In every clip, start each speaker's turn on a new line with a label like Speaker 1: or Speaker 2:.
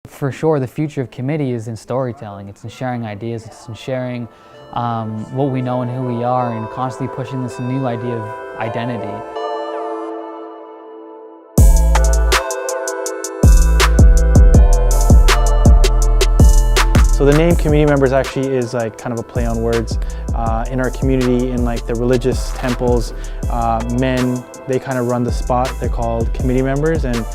Speaker 1: For sure, the future of committee is in storytelling. It's in sharing ideas. It's in sharing what we know and who we are, and constantly pushing this new idea of identity.
Speaker 2: So the name community members actually is like kind of a play on words. In our community, in like the religious temples, men, they kind of run the spot. They're called committee members, and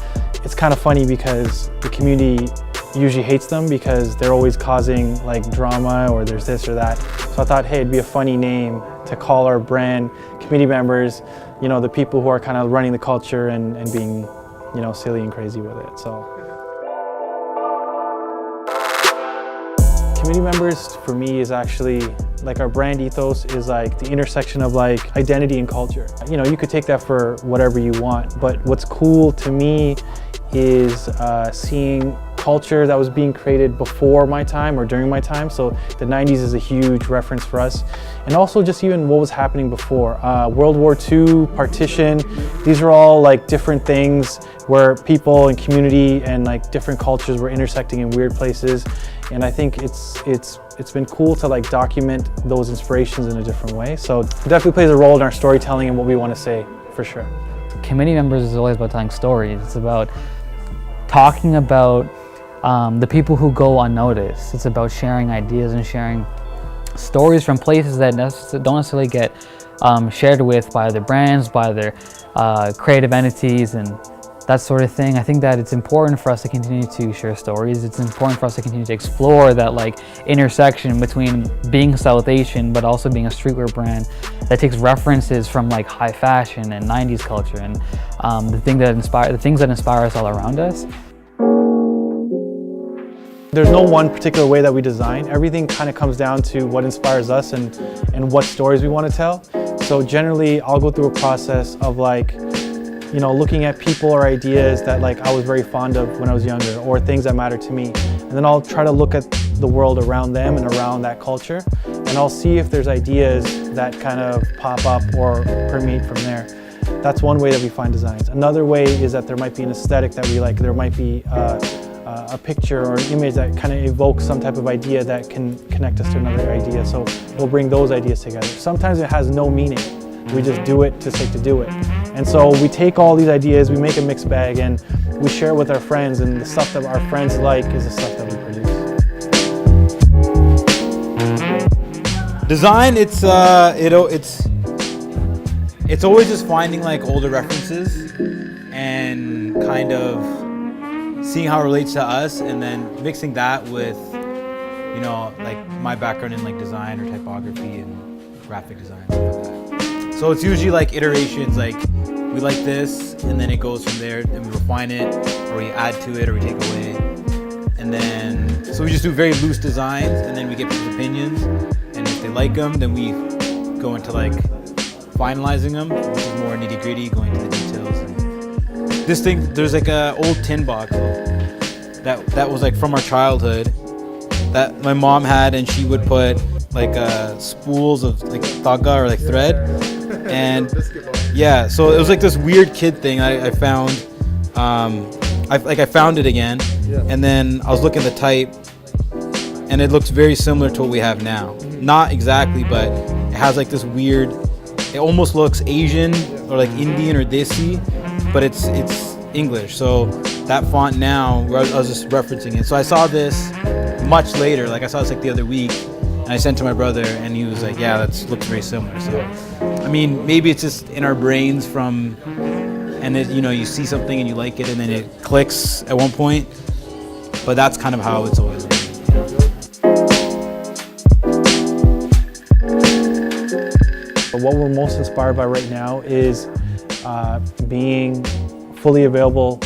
Speaker 2: it's kind of funny because the community usually hates them because they're always causing like drama, or there's this or that. So I thought, hey, it'd be a funny name to call our brand committee members, you know, the people who are kind of running the culture and being, you know, silly and crazy with it. So committee members for me is actually like our brand ethos is like the intersection of like identity and culture. You know, you could take that for whatever you want, but what's cool to me is seeing culture that was being created before my time or during my time. So the 90s is a huge reference for us. And also just even what was happening before. World War II, partition, these are all like different things where people and community and like different cultures were intersecting in weird places. And I think it's been cool to like document those inspirations in a different way. So it definitely plays a role in our storytelling and what we want to say, for sure.
Speaker 1: Committee members is always about telling stories. It's about talking about the people who go unnoticed. It's about sharing ideas and sharing stories from places that don't necessarily get shared with by other brands, by their creative entities and that sort of thing. I think that it's important for us to continue to share stories. It's important for us to continue to explore that like intersection between being South Asian but also being a streetwear brand that takes references from like high fashion and 90s culture and the things that inspire us all around us.
Speaker 2: There's no one particular way that we design. Everything kind of comes down to what inspires us and what stories we want to tell. So generally, I'll go through a process of like, you know, looking at people or ideas that like I was very fond of when I was younger, or things that matter to me. And then I'll try to look at the world around them and around that culture. And I'll see if there's ideas that kind of pop up or permeate from there. That's one way that we find designs. Another way is that there might be an aesthetic that we like. There might be a picture or an image that kind of evokes some type of idea that can connect us to another idea. So we'll bring those ideas together. Sometimes it has no meaning. We just do it to sake to do it. And so we take all these ideas, we make a mixed bag, and we share it with our friends, and the stuff that our friends like is the stuff that we produce.
Speaker 3: Design, it's always just finding like older references and kind of seeing how it relates to us, and then mixing that with, you know, like my background in like design or typography and graphic design, stuff like that. So it's usually like iterations, like we like this, and then it goes from there, and we refine it, or we add to it, or we take away. And then, so we just do very loose designs, and then we get people's opinions, and if they like them, then we go into like finalizing them, which is more nitty gritty, going to the details. And this thing, there's like a old tin box that was like from our childhood that my mom had, and she would put like spools of like thaga or like thread, and yeah, so it was like this weird kid thing I found. I found it again, and then I was looking at the type, and it looks very similar to what we have now. Not exactly, but it has like this weird, it almost looks Asian or like Indian or Desi, but it's English. So that font now, I was just referencing it. So I saw this much later, like I saw this like the other week, and I sent to my brother, and he was like, yeah, that looks very similar. So, I mean, maybe it's just in our brains from, and it, you know, you see something and you like it, and then it clicks at one point, but that's kind of how it's always been.
Speaker 2: What we're most inspired by right now is being fully available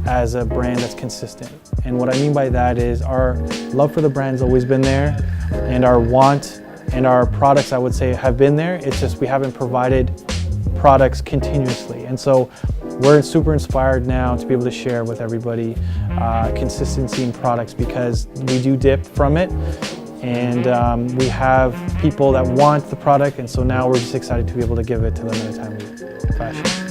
Speaker 2: as a brand that's consistent. And what I mean by that is our love for the brand's always been there, and our want and our products, I would say, have been there. It's just we haven't provided products continuously. And so we're super inspired now to be able to share with everybody consistency in products, because we do dip from it. And we have people that want the product, and so now we're just excited to be able to give it to them in a timely fashion.